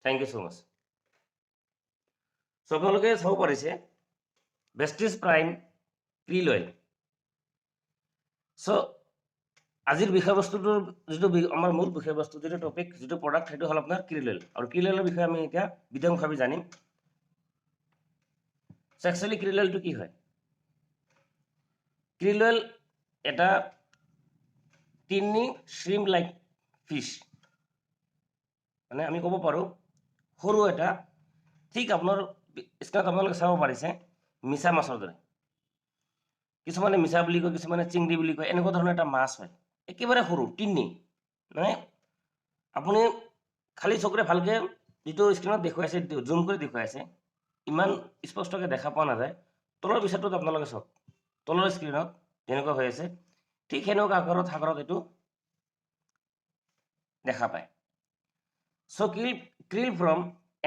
Thank you so' মাছ। চ' আপোনালোকে চাব পাৰিছে বেষ্টিজ প্ৰাইম ক্ৰিল অইল। চ' আজিৰ বিষয়বস্তুটোৰ যিটো আমাৰ মূল বিষয়বস্তু যিটো টপিক যিটো প্ৰডাক্ট সেইটো হ'ল আপোনাৰ ক্ৰিল অইল। আৰু ক্ৰিল অইলৰ বিষয়ে আমি এতিয়া বিতংভাৱে জানিম। চ' একচুৱেলি ক্ৰিল অইলটো কি হয়? ক্ৰিল অইল এটা টিনি শ্ৰিম লাইক ফিছ, মানে আমি ক'ব পাৰোঁ সৰু এটা, ঠিক আপোনাৰ স্ক্ৰীণত আপোনালোকে চাব পাৰিছে মিছা মাছৰ দৰে। কিছুমানে মিছা বুলি কয়, কিছুমানে চিংৰি বুলি কয়, এনেকুৱা ধৰণৰ এটা মাছ হয়, একেবাৰে সৰু টিনি। মানে আপুনি খালী চকুৰে ভালকৈ যিটো স্ক্ৰীণত দেখুৱাইছে জুম কৰি দেখুৱাইছে ইমান স্পষ্টকৈ দেখা পোৱা নাযায়। তলৰ পিছৰটোত আপোনালোকে চাওক, তলৰ স্ক্ৰীণত যেনেকুৱা হৈ আছে ঠিক সেনেকুৱা আকাৰত সাগৰত এইটো দেখা পায়। চ' krill from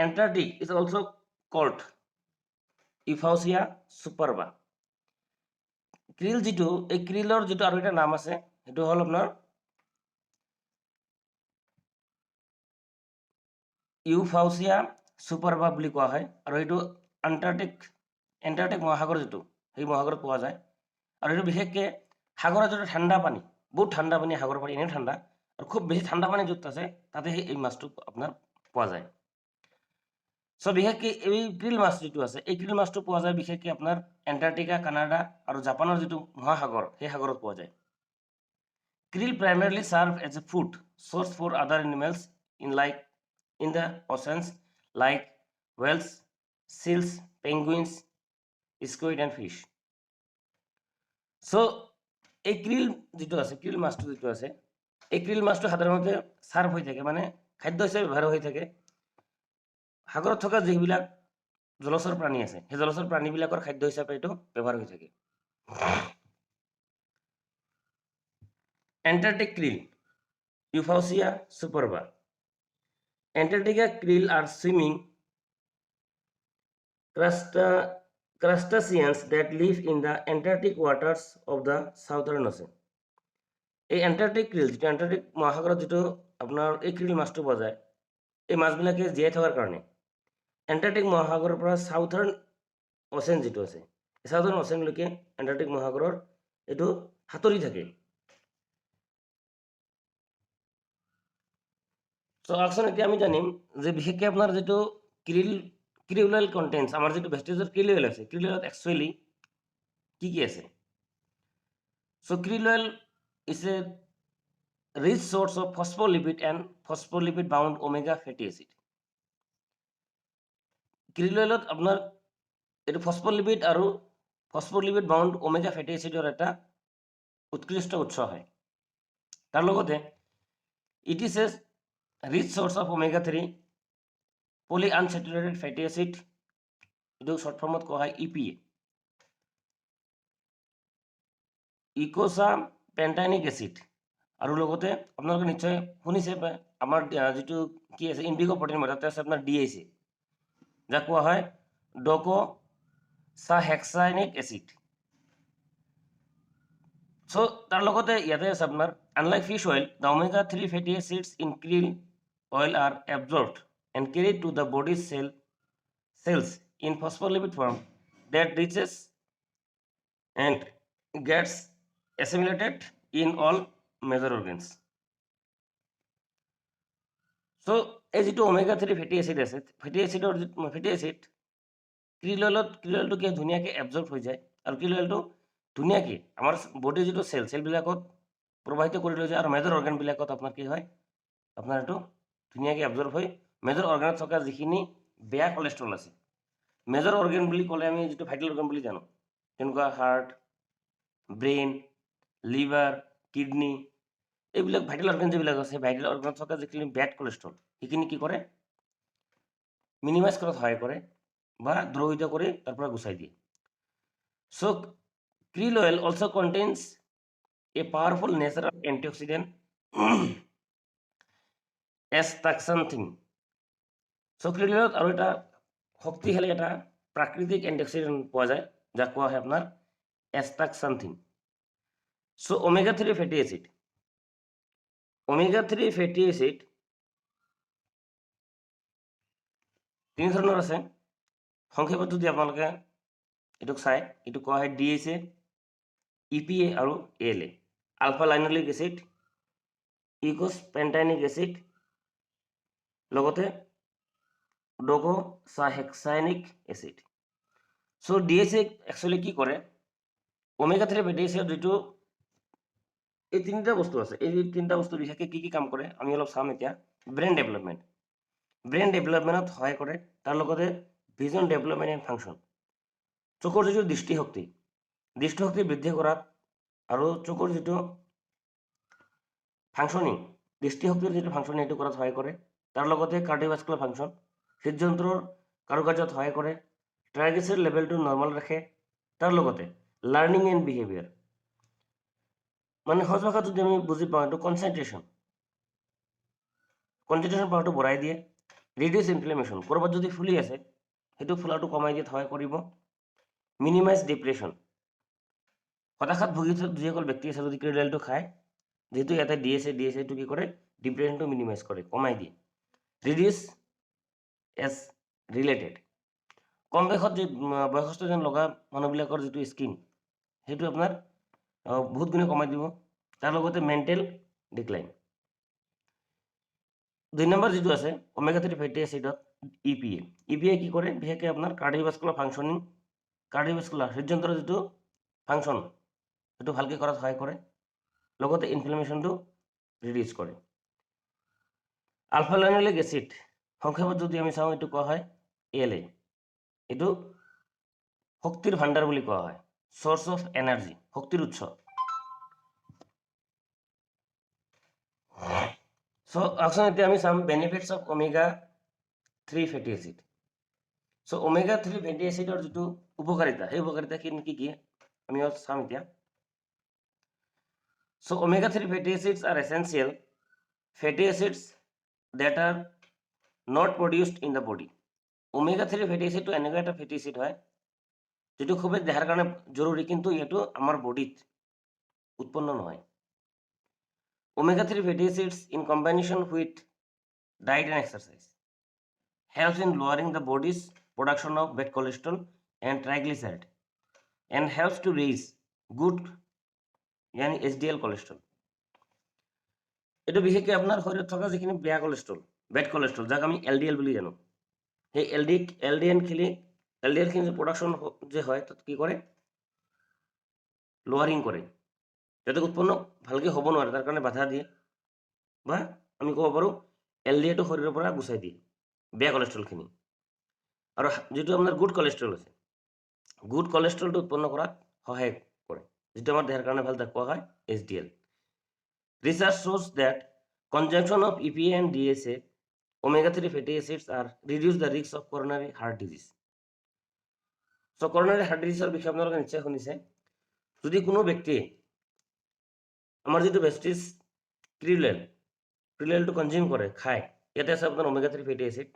Antarctic is also called Euphausia superba. ক্ৰিল যিটো, এই ক্ৰিলৰ যিটো আৰু এটা নাম আছে সেইটো হ'ল আপোনাৰ ইউফাউচিয়া ছুপাৰবা বুলি কোৱা হয়। আৰু এইটো এণ্টাৰ্কটিক মহাসাগৰ যিটো সেই মহাসাগৰত পোৱা যায়। আৰু এইটো বিশেষকৈ সাগৰৰ যিটো ঠাণ্ডা পানী, বহুত ঠাণ্ডা পানী, সাগৰৰ পানী এনেও ঠাণ্ডা, আৰু খুব বেছি ঠাণ্ডা পানী য'ত আছে তাতে এই মাছটো আপোনাৰ পোৱা যায়। চ' বিশেষকৈ এই ক্ৰিল মাছ যিটো আছে, এই ক্ৰিল মাছটো পোৱা যায় বিশেষকৈ আপোনাৰ এণ্টাৰ্কটিকা, কানাডা আৰু জাপানৰ যিটো মহাসাগৰ সেই সাগৰত পোৱা যায়। Krill primarily serve as a food source for other animals in the oceans like whales, seals, penguins, squid and fish. So এই ক্ৰিল যিটো আছে, ক্ৰিল মাছটো যিটো আছে, এই ক্ৰিল মাছটো সাধাৰণতে চাৰ্ভ হৈ থাকে, মানে খাদ্য হিচাপে ব্যৱহাৰ হৈ থাকে সাগৰত থকা যিবিলাক জলচৰ প্ৰাণী আছে, সেই জলচৰ প্ৰাণীবিলাকৰ খাদ্য হিচাপে এইটো ব্যৱহাৰ হৈ থাকে। Antarctic krill, Euphausia superba. Antarctica krill are swimming crustaceans that live in the Antarctic waters of the Southern Ocean. এই এণ্টাৰ্কটিক ক্ৰিল, যিটো এণ্টাৰ্কটিক মহাসাগৰত যিটো আপোনাৰ এই ক্ৰিল মাছটো পোৱা যায়, এই মাছবিলাকে জীয়াই থকাৰ কাৰণে এণ্টাৰ্কটিক মহাসাগৰৰ পৰা চাউথাৰ্ণ অ'চেন যিটো আছে, এই চাউথাৰ্ণ অ'চেনলৈকে এণ্টাৰ্কটিক মহাসাগৰৰ এইটো সাঁতুৰি থাকে। চ' আচলতে এতিয়া আমি জানিম যে বিশেষকৈ আপোনাৰ যিটো ক্ৰিল অইল কণ্টেন্টছ, আমাৰ যিটো ভেষ্টেজৰ ক্ৰিল অইল আছে, ক্ৰিল অইলত একচুৱেলি কি কি আছে? So' krill oil is a rich source of phospholipid and phospholipid bound omega fatty acid. Krill অইলত আপোনাৰ এইটো ফস্ফ'লিপিড আৰু ফস্ফ'লিপিড বাউণ্ড ওমেগা ফেটি এচিডৰ এটা উৎকৃষ্ট উৎস হয়। তাৰ লগতে it is a rich source of omega 3 polyunsaturated fatty acid, এইটো শ্বৰ্ট ফৰ্মত কোৱা হয় EPA, ইকোচা পেণ্টাইনিক এচিড, আৰু লগতে আপোনালোকে নিশ্চয় শুনিছে আমাৰ যিটো কি আছে ইণ্ডিগ' প্ৰটিন, তাতে আছে আপোনাৰ DAC, যাক কোৱা হয় ড'ক'চাহেক্সাইনিক এচিড। চ' তাৰ লগতে ইয়াতে আছে আপোনাৰ unlike fish oil, the omega 3 fatty acids in krill oil are absorbed and carried to the body's cells in phospholipid form that reaches and gets assimilated in all major organs. চ' এই যিটো omega 3 fatty acid আছে, ফেটি acid ক্ৰিল অইলটো কি ধুনীয়াকৈ absorb হৈ যায়, আৰু ক্ৰিল অইলটো ধুনীয়াকৈ আমাৰ বডিৰ যিটো চেলবিলাকত প্ৰবাহিত কৰি লৈ যায়, আৰু মেজৰ অৰ্গেনবিলাকত আপোনাৰ কি হয়, আপোনাৰ এইটো ধুনীয়াকৈ এবজৰ্ব হৈ মেজৰ অৰ্গেনত থকা যিখিনি বেয়া কলেষ্ট্ৰল আছে, মেজৰ অৰ্গেন বুলি ক'লে আমি যিটো ভাইটেল অৰ্গেন বুলি জানো, তেনেকুৱা হাৰ্ট, ব্ৰেইন, লিভাৰ, কিডনি, এইবিলাক ভাইটেল অৰ্গেন যিবিলাক আছে, ভাইটেল অৰ্গেনত থকা যিখিনি বেড কলেষ্ট্ৰল সেইখিনি কি কৰে, মিনিমাইজ কৰাত সহায় কৰে বা দ্ৰৱিত কৰি তাৰ পৰা গুচাই দিয়ে। চ' ক্ৰিল অইল অলছ' কণ্টেইনছ এ পাৱাৰফুল নেচাৰেল এণ্টিঅক্সিডেণ্ট এষ্টাক্সান্থিন। চ' ক্ৰিল অইলত আৰু এটা শক্তিশালী এটা প্ৰাকৃতিক এণ্টিঅক্সিডেণ্ট পোৱা যায়, যাক কোৱা হয় আপোনাৰ এষ্টাক্সান্থিন। চ' omega 3 fatty acid, omega 3 fatty acid তিনি ধৰণৰ আছে। সংক্ষেপত যদি আপোনালোকে এইটোক চাই, এইটো কোৱা হয় DHA, EPA আৰু ALA। আলফা লাইনলিক এচিড, ইকোচপেণ্টাইনিক এচিড, লগতে ডোকোসাহেক্সাইনিক এচিড। চ' DHA একচুৱেলি কি কৰে, ওমেগা 3 ফেটি এচিড যিটো এই তিনিটা বস্তু আছে, এই তিনিটা বস্তু বিশেষকৈ কি কাম কৰে আমি অলপ চাম এতিয়া। ব্ৰেইন ডেভেলপমেণ্টত সহায় কৰে, তাৰ লগতে ভিজন ডেভেলপমেণ্ট এণ্ড ফাংচন, চকুৰ যিটো দৃষ্টিশক্তি বৃদ্ধি কৰাত আৰু চকুৰ যিটো ফাংচনিং, দৃষ্টিশক্তিৰ যিটো ফাংচনিং সেইটো কৰাত সহায় কৰে। তাৰ লগতে কাৰ্ডিওভাস্কুলাৰ ফাংচন, হৃদযন্ত্ৰৰ কাৰুকাৰ্যত সহায় কৰে, ট্ৰাইগ্লিচাৰাইড লেভেলটো নৰ্মেল ৰাখে। তাৰ লগতে লাৰ্ণিং এণ্ড বিহেভিয়াৰ, মানে সহজ ভাষাত যদি আমি বুজি পাওঁ এইটো কনচেনট্ৰেশ্যন পাৱাৰটো বঢ়াই দিয়ে। ৰিডিউচ ইনফ্লেমেশ্যন, ক'ৰবাত যদি ফুলি আছে সেইটো ফুলাটো কমাই দিয়াত সহায় কৰিব। মিনিমাইজ ডিপ্ৰেশ্যন, হতাশাত ভুগি যিসকল ব্যক্তি আছে যদি ক্ৰিডেলটো খায়, যিহেতু ইয়াতে DHAটো কি কৰে, ডিপ্ৰেশ্যনটো মিনিমাইজ কৰে, কমাই দিয়ে। ৰিডিউচ এজ ৰিলেটেড, কম বয়সস্থ যেন লগা মানুহবিলাকৰ যিটো স্কিন সেইটো আপোনাৰ বহুত গুণে কমাই দিব। তাৰ লগতে মেণ্টেল ডিক্লাইন। 2 নম্বৰ যিটো আছে ওমেগা 3 ফেটি এচিডত EPA কি কৰে, বিশেষকৈ আপোনাৰ কাৰ্ডিওভাস্কুলাৰ ফাংচনিং, হৃদযন্ত্ৰৰ যিটো ফাংচন সেইটো ভালকৈ কৰাত সহায় কৰে, লগতে ইনফ্লেমেশ্যনটো ৰিডিউচ কৰে। আলফা লাইনলিক এচিড, সংক্ষেপত যদি আমি চাওঁ এইটো কোৱা হয় ALA। এইটো শক্তিৰ ভাণ্ডাৰ বুলি কোৱা হয়, চ'ৰ্চ অফ এনাৰ্জি, শক্তিৰ উৎস। চ' আচলতে এতিয়া আমি চাম benefits of omega 3 fatty acid. So' omega 3 fatty এচিডৰ যিটো উপকাৰিতা, সেই উপকাৰিতা কি আমি চাম এতিয়া। So' omega 3 fatty acids are essential fatty acids that are not produced in the body. Omega 3 fatty এচিডটো এনেকুৱা এটা ফেটি এচিড হয় যিটো খুবেই দেহাৰ কাৰণে জৰুৰী, কিন্তু এইটো আমাৰ বডিত উৎপন্ন নহয়। Omega 3 fatty acids in combination with diet and exercise helps in lowering the body's production of bad cholesterol and triglyceride and helps to raise good HDL cholesterol. এইটো বিশেষকৈ আপোনাৰ শৰীৰত থকা যিখিনি বেয়া কলেষ্ট্ৰল, বেড কলেষ্ট্ৰল, যাক আমি LDL বুলি জানো, সেই LDL খিনি প্ৰডাকশ্যন যে হয় তাত কি কৰে, লোৱাৰিং কৰে, যাতে উৎপন্ন ভালকৈ হ'ব নোৱাৰে তাৰ কাৰণে বাধা দিয়ে, বা আমি ক'ব পাৰোঁ LDLটো শৰীৰৰ পৰা গুচাই দিয়ে বেয়া কলেষ্ট্ৰলখিনি। আৰু যিটো আপোনাৰ গুড কলেষ্ট্ৰল আছে, গুড কলেষ্ট্ৰলটো উৎপন্ন কৰাত সহায় কৰে, যিটো আমাৰ দেহাৰ কাৰণে ভাল, তাক কোৱা হয় HDL. Research shows that consumption of EPA and DHA, omega 3 fatty acids are reduce the risk of coronary heart disease. So coronary heart diseaseৰ বিষয়ে আপোনালোকে নিশ্চয় শুনিছে। যদি কোনো ব্যক্তিয়ে আমাৰ যিটো ভেষ্টিজ ক্ৰিডেলটো কনজিউম কৰে, খায়, ইয়াতে আছে আপোনাৰ ওমেগা 3 ফেটি এচিড।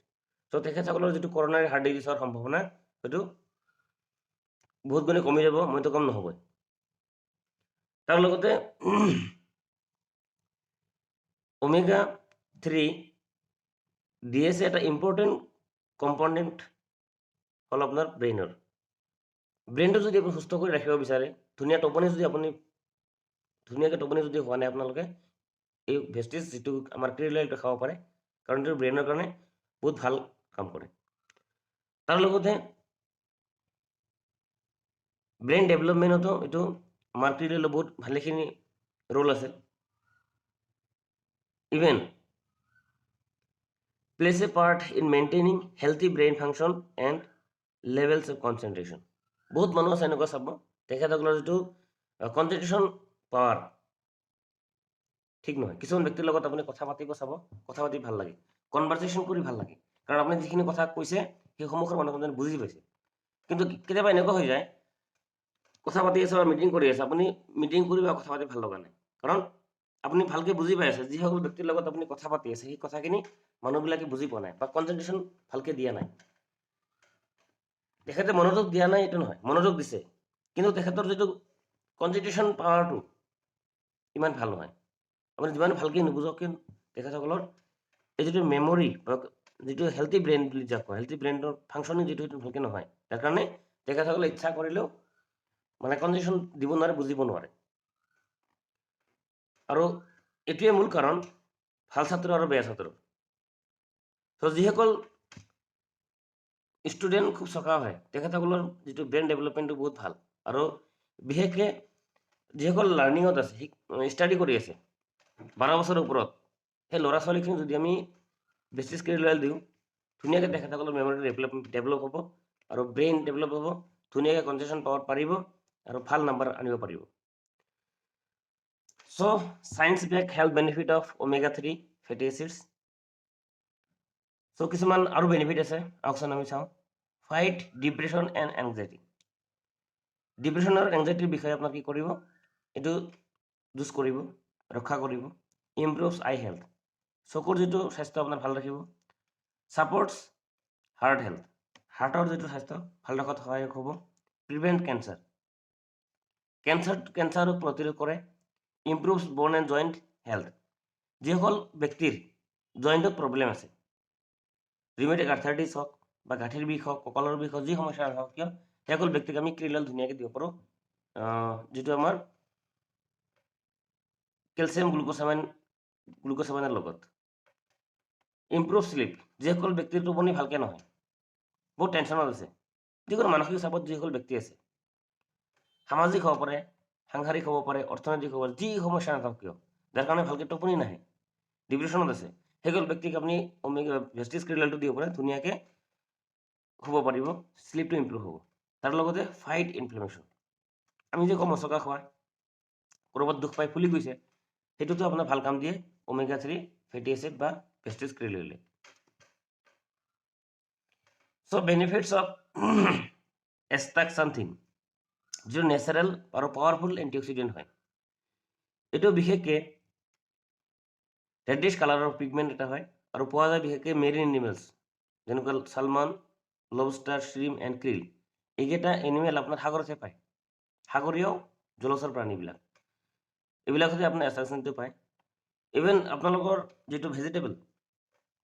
চ' তেখেতসকলৰ যিটো কৰণাৰী হাৰ্ট ডিজিজৰ সম্ভাৱনা সেইটো বহুত গুণে কমি যাব, মইতো কম নহ'বই। তাৰ লগতে ওমেগা 3 DHA এটা ইম্পৰ্টেণ্ট কম্পনেণ্ট হ'ল আপোনাৰ ব্ৰেইনটো যদি আপুনি সুস্থ কৰি ৰাখিব বিচাৰে, ধুনীয়াকৈ টোপনি যদি হোৱা নাই আপোনালোকে এই ভেষ্টিজ যিটো আমাৰ ক্ৰিডেলটো খাব পাৰে, কাৰণ এইটো ব্ৰেইনৰ কাৰণে বহুত ভাল কাম কৰে। তাৰ লগতে ব্ৰেইন ডেভেলপমেণ্টতো এইটো আমাৰ ক্ৰিডেলৰ বহুত ভালেখিনি ৰোল আছে। Even plays a part in maintaining healthy brain function and levels of concentration. বহুত মানুহ আছে এনেকুৱা চাব, তেখেতসকলৰ যিটো কনচেনট্ৰেশ্যন পাৱাৰ ঠিক নহয়। কিছুমান ব্যক্তিৰ লগত আপুনি কথা পাতিব চাব, কথা পাতি ভাল লাগে, কনভাৰচেশ্যন কৰি ভাল লাগে, কাৰণ আপুনি যিখিনি কথা কৈছে সেই সন্মুখৰ মানুহজনে বুজি পাইছে। কিন্তু কেতিয়াবা এনেকুৱা হৈ যায়, কথা পাতি আছে বা মিটিং কৰি আছে, আপুনি মিটিং কৰি বা কথা পাতি ভাল লগা নাই, কাৰণ আপুনি ভালকৈ বুজি পাই আছে, যিসকল ব্যক্তিৰ লগত আপুনি কথা পাতি আছে সেই কথাখিনি মানুহবিলাকে বুজি পোৱা নাই বা কনচেনট্ৰেশ্যন ভালকৈ দিয়া নাই। তেখেতে মনোযোগ দিয়া নাই এইটো নহয়, মনোযোগ দিছে, কিন্তু তেখেতৰ যিটো কনচেনট্ৰেশ্যন পাৱাৰটো ইমান ভাল নহয়। আপুনি যিমান ভালকৈ নুবুজক তেখেতসকলৰ এই যিটো মেমৰি বা যিটো হেল্থি ব্ৰেইন বুলি যাক কয়, হেল্থি ব্ৰেইনৰ ফাংচনিং যিটো সেইটো ভালকৈ নহয়। তাৰ কাৰণে তেখেতসকলে ইচ্ছা কৰিলেও মানে কনজেশ্যন দিব নোৱাৰে, বুজিব নোৱাৰে। আৰু এইটোৱে মূল কাৰণ ভাল ছাত্ৰ আৰু বেয়া ছাত্ৰ। ত' যিসকল ষ্টুডেণ্ট খুব চোকা হয় তেখেতসকলৰ যিটো ব্ৰেইন ডেভেলপমেণ্টটো বহুত ভাল। আৰু বিশেষকৈ যিসকল লাৰ্ণিঙত আছে, ষ্টাডি কৰি আছে 12 বছৰৰ ওপৰত, সেই ল'ৰা ছোৱালীখিনি যদি আমি বেছিছ কেৰিয়াৰ দিওঁ, ধুনীয়াকৈ তেখেতসকলৰ মেমৰি ডেভেলপ হ'ব আৰু ব্ৰেইন ডেভেলপ হ'ব, ধুনীয়াকৈ কনচেনট্ৰেশ্যন পাৱাৰ পাৰিব আৰু ভাল নাম্বাৰ আনিব পাৰিব। So' science back health benefit of omega 3 fatty acids. So' কিছুমান আৰু বেনিফিট আছে, আহকচোন আমি চাওঁ। Fight depression and anxiety. Depression আৰু এংজাইটিৰ বিষয়ে আপোনাক কি কৰিব, এইটো যুঁজ কৰিব, ৰক্ষা কৰিব। ইম্প্ৰুভছ আই হেল্থ, চকুৰ যিটো স্বাস্থ্য আপোনাৰ ভাল ৰাখিব। ছাপৰ্টছ হাৰ্ট হেল্থ, হাৰ্টৰ যিটো স্বাস্থ্য ভাল ৰখাত সহায়ক হ'ব। প্ৰিভেণ্ট কেঞ্চাৰ, কেঞ্চাৰক প্ৰতিৰোধ কৰে। ইম্প্ৰুভছ ব'ন এণ্ড জইণ্ট হেল্থ, যিসকল ব্যক্তিৰ জইণ্টত প্ৰব্লেম আছে, ৰিমেটিক আৰ্থ্ৰাইটিছ হওক বা গাঁঠিৰ বিষ হওক, কঁকালৰ বিষ হওক, যি সমস্যা নহওক কিয়, সেইসকল ব্যক্তিক আমি ক্ৰিলল ধুনীয়াকৈ দিব পাৰোঁ, যিটো আমাৰ কেলছিয়াম গ্লুক'চামাইনৰ লগত। ইম্প্ৰুভ শ্লিপ, যিসকল ব্যক্তিৰ টোপনি ভালকৈ নহয়, বহুত টেনশ্যনত আছে, যিকোনো মানসিক চাপত যিসকল ব্যক্তি আছে, সামাজিক হ'ব পাৰে, সাংসাৰিক হ'ব পাৰে, অৰ্থনৈতিক হ'ব পাৰে, যি সমস্যা নাথাকক কিয়, যাৰ কাৰণে ভালকৈ টোপনি নাহে, ডিপ্ৰেশ্যনত আছে, সেইসকল ব্যক্তিক আপুনি ভেষ্টিজ ক্ৰিলেলটো দিব পাৰে, ধুনীয়াকৈ শুব পাৰিব, শ্লিপটো ইম্প্ৰুভ হ'ব। তাৰ লগতে ফাইট ইনফ্লেমেশ্যন, আমি যে কওঁ মচকা খোৱা, ক'ৰবাত দুখ পাই ফুলি গৈছে, সেইটোতো আপোনাৰ ভাল কাম দিয়ে omega 3 ফেটি এচিড বা ভেষ্টিজ ক্ৰিলেলে। চ' বেনিফিটছ অফ এষ্টাক্সান্থিন, যিটো নেচাৰেল আৰু পাৱাৰফুল এণ্টিঅক্সিডেণ্ট হয়। এইটো বিশেষকৈ ৰেডিছ কালাৰৰ পিগমেণ্ট এটা হয় আৰু পোৱা যায় বিশেষকৈ মেৰিন এনিমেলছ, যেনেকুৱা চালমন, লবষ্টাৰ, শ্ৰিম এণ্ড ক্ৰিল, এইকেইটা এনিমেল আপোনাৰ সাগৰতহে পায়, সাগৰীয় জলচৰ প্ৰাণীবিলাক, এইবিলাকতে আপোনাৰ এষ্টাক্সান্থিনটো পায়। ইভেন আপোনালোকৰ যিটো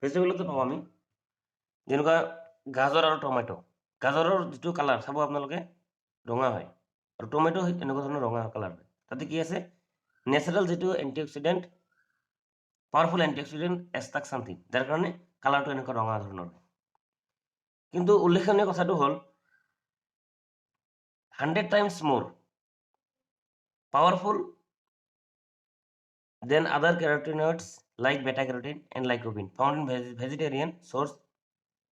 ভেজিটেবলতো পাওঁ আমি, যেনেকুৱা গাজৰ আৰু টমেটো, গাজৰৰ যিটো কালাৰ চাব আপোনালোকে ৰঙা হয়, আৰু টমেটো এনেকুৱা ধৰণৰ ৰঙা কালাৰ হয়। তাতে কি আছে, নেচাৰেল যিটো এণ্টিঅক্সিডেণ্ট, পাৱাৰফুল এণ্টিঅক্সিডেণ্ট এষ্টাক্সান্থিন, যাৰ কাৰণে কালাৰটো এনেকুৱা ৰঙা ধৰণৰ। কিন্তু উল্লেখনীয় কথাটো হ'ল 100 times more powerful than other carotenoids like beta carotene and lycopene found in vegetarian source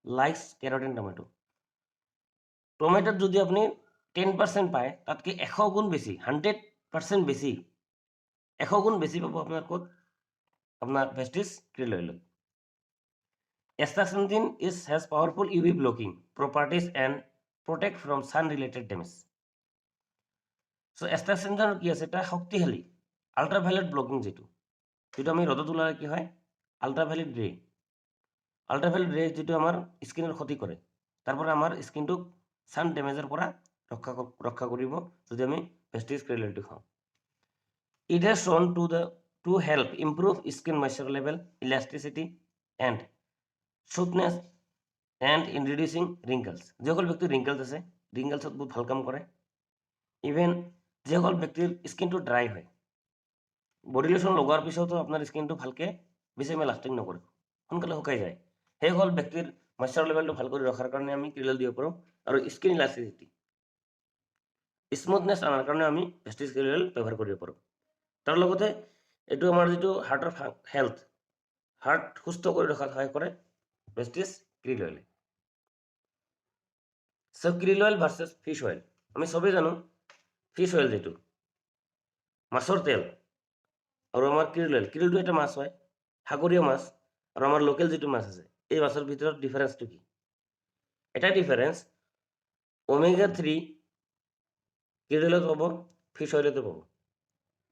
like carotene tomato. টমেটোত যদি আপনি 10% পায়, তাতকৈ 100 গুণ বেছি, 100% বেছি, 100 গুণ বেছি পাব আপোনাৰ ক'ত, আপোনাৰ Vestige ক্ৰিলেলত। Astaxanthin has powerful UV blocking properties and protect from sun related damage. So astaxanthin কি আছে, এটা শক্তিশালী আল্ট্ৰাভায়োলেট ব্লকিং, যিটো আমি ৰ'দত ওলালে কি হয়, আল্ট্ৰাভায়োলেট ৰে যিটো আমাৰ স্কিনৰ ক্ষতি কৰে, তাৰ পৰা আমাৰ স্কিনটোক ছান ডেমেজৰ পৰা ৰক্ষা কৰিব যদি আমি ভেষ্টিজ ক্ৰিলেলটো খাওঁ। It has shown to help improve skin moisture level, elasticity and smoothness and in reducing wrinkles, যিসকল ব্যক্তিৰ ৰিংকলছ আছে, ৰিংকলছত বহুত ভাল কাম কৰে। ইভেন যিসকল ব্যক্তিৰ স্কিনটো ড্ৰাই হয়, বডি লোশ্যন লগোৱাৰ পিছতো আপোনাৰ স্কিনটো ভালকৈ বেছি সময় লাষ্টিং নকৰে, সোনকালে শুকাই যায়, সেইসকল ব্যক্তিৰ মইশ্চাৰ লেভেলটো ভাল কৰি ৰখাৰ কাৰণে আমি ক্ৰিলেল দিব পাৰোঁ। আৰু স্কিন ইলাষ্টিচিটি, স্মুথনেছ আনাৰ কাৰণে আমি ভেষ্টিজ ক্ৰিলেল ব্যৱহাৰ কৰিব পাৰোঁ। তাৰ লগতে এইটো আমাৰ যিটো হাৰ্টৰ হেল্থ, হাৰ্ট সুস্থ কৰি ৰখাত সহায় কৰে ভেষ্টিজ ক্ৰিলেলে। চ' krill oil versus fish oil, আমি চবেই জানো ফিছ অইল যিটো মাছৰ তেল, আৰু আমাৰ ক্ৰিলটো এটা মাছ হয়, সাগৰীয় মাছ, আৰু আমাৰ লোকেল যিটো মাছ আছে, এই মাছৰ ভিতৰত ডিফাৰেঞ্চটো কি? এটা ডিফাৰেঞ্চ, omega 3 ক্ৰিলেলত পাব, ফিছ অইলতো পাব,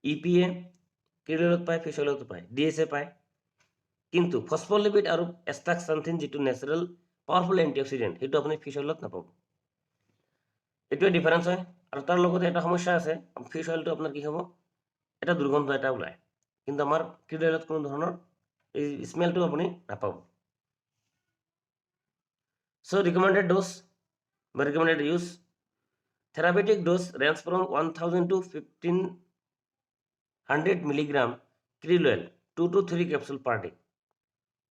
EPA ক্ৰিলেলত পায়, ফিছ অইলতো পায়, DHA পায়, কিন্তু ফচফলিপিড আৰু এষ্টাক্সান্থিন যিটো নেচাৰেল পাৱাৰফুল এণ্টিঅক্সিডেণ্ট, সেইটো আপুনি ফিছ অইলত নাপাব। এইটোৱে ডিফাৰেঞ্চ হয়। আৰু তাৰ লগতে এটা সমস্যা আছে, ফিছ অইলটো আপোনাৰ কি হ'ব, এটা দুৰ্গন্ধ এটা ওলায়, কিন্তু আমাৰ ক্ৰিল অইলত কোনো ধৰণৰ এই স্মেলটো আপুনি নাপাব। So recommended dose by recommended use, therapeutic dose range from 1000 to 1500 milligram krill oil, 2 to 3 capsule per day,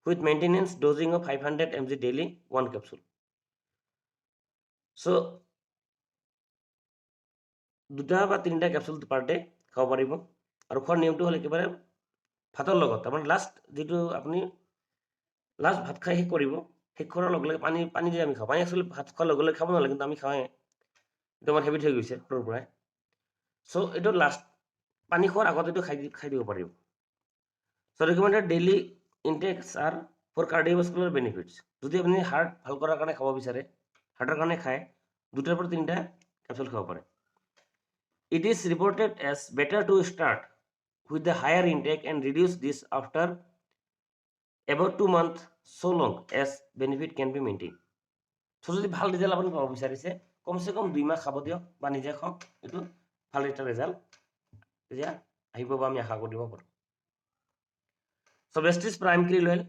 with maintenance dosing of 500 mg daily, 1 capsule. So 2টা বা 3টা ক্যাপসুল পাৰ ডে খাব পাৰিব। আৰু খোৱাৰ নিয়মটো হ'ল একেবাৰে ভাতৰ লগত, তাৰমানে লাষ্ট যিটো আপুনি লাষ্ট ভাত খাই শেষ কৰিব, শেষ কৰাৰ লগে লগে পানী যে আমি খাওঁ, পানী একচুৱেলি ভাত খোৱাৰ লগে লগে খাব নালাগে, কিন্তু আমি খাওঁৱে, এইটো আমাৰ হেবিট হৈ গৈছে সৰুৰ পৰাই। চ' এইটো লাষ্ট পানী খোৱাৰ আগত এইটো খাই দিব পাৰিব। So' recommended daily intakes are for cardiovascular benefits. যদি আপুনি হাৰ্ট ভাল কৰাৰ কাৰণে খাব বিচাৰে, হাৰ্টৰ কাৰণে খায়, 2টাৰ পৰা 3টা কেপচুল খাব পাৰে। It is reported as better to start with the higher intake and reduce this after about 2 months, so long as benefit can be maintained. So যদি ভাল ৰিজাল্ট আপুনি পাব বিচাৰিছে, কমচে কম 2 মাহ খাব দিয়ক বা নিজে খাওক, এইটো ভাল এটা ৰিজাল্ট তেতিয়া আহিব বা আমি আশা কৰিব পাৰোঁ। So Vestige Prime Krill Oil,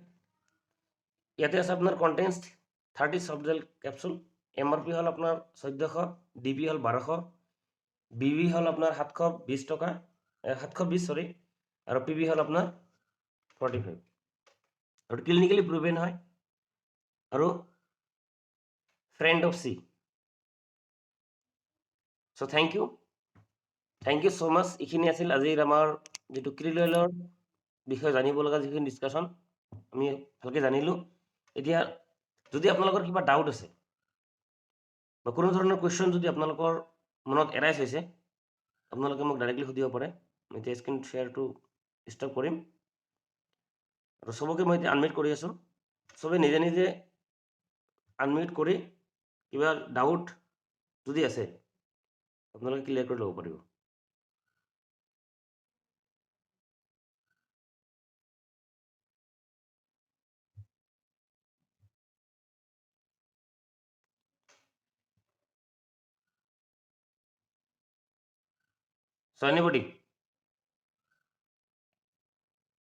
ইয়াতে আছে আপোনাৰ কণ্টেন্স 30 সফট জেল কেপচুল, MRP হ'ল আপোনাৰ 1400, DP হ'ল 1200, BV হ'ল আপোনাৰ 720 টকা, 720 সৰি, আৰু PB হ'ল আপোনাৰ 45। আৰু ক্লিনিকেলি প্ৰুভেন হয়, আৰু friend of sea. So' thank you so' much. এইখিনি আছিল আজিৰ আমাৰ যিটো ক্ৰিল অইলৰ বিষয়ে জানিব লগা যিখিনি ডিছকাশ্যন আমি ভালকৈ জানিলোঁ। এতিয়া যদি আপোনালোকৰ কিবা ডাউট আছে বা কোনো ধৰণৰ কুৱেশ্যন যদি আপোনালোকৰ মনত এৰাইজ হৈছে, আপোনালোকে মোক ডাইৰেক্টলি সুধিব পাৰে। মই এতিয়া স্ক্ৰীন শ্বেয়াৰটো ষ্টপ কৰিম, আৰু চবকে মই এতিয়া আনমিউট কৰি আছোঁ। চবে নিজে নিজে আনমিউট কৰি কিবা ডাউট যদি আছে আপোনালোকে ক্লিয়াৰ কৰি ল'ব পাৰিব। So anybody?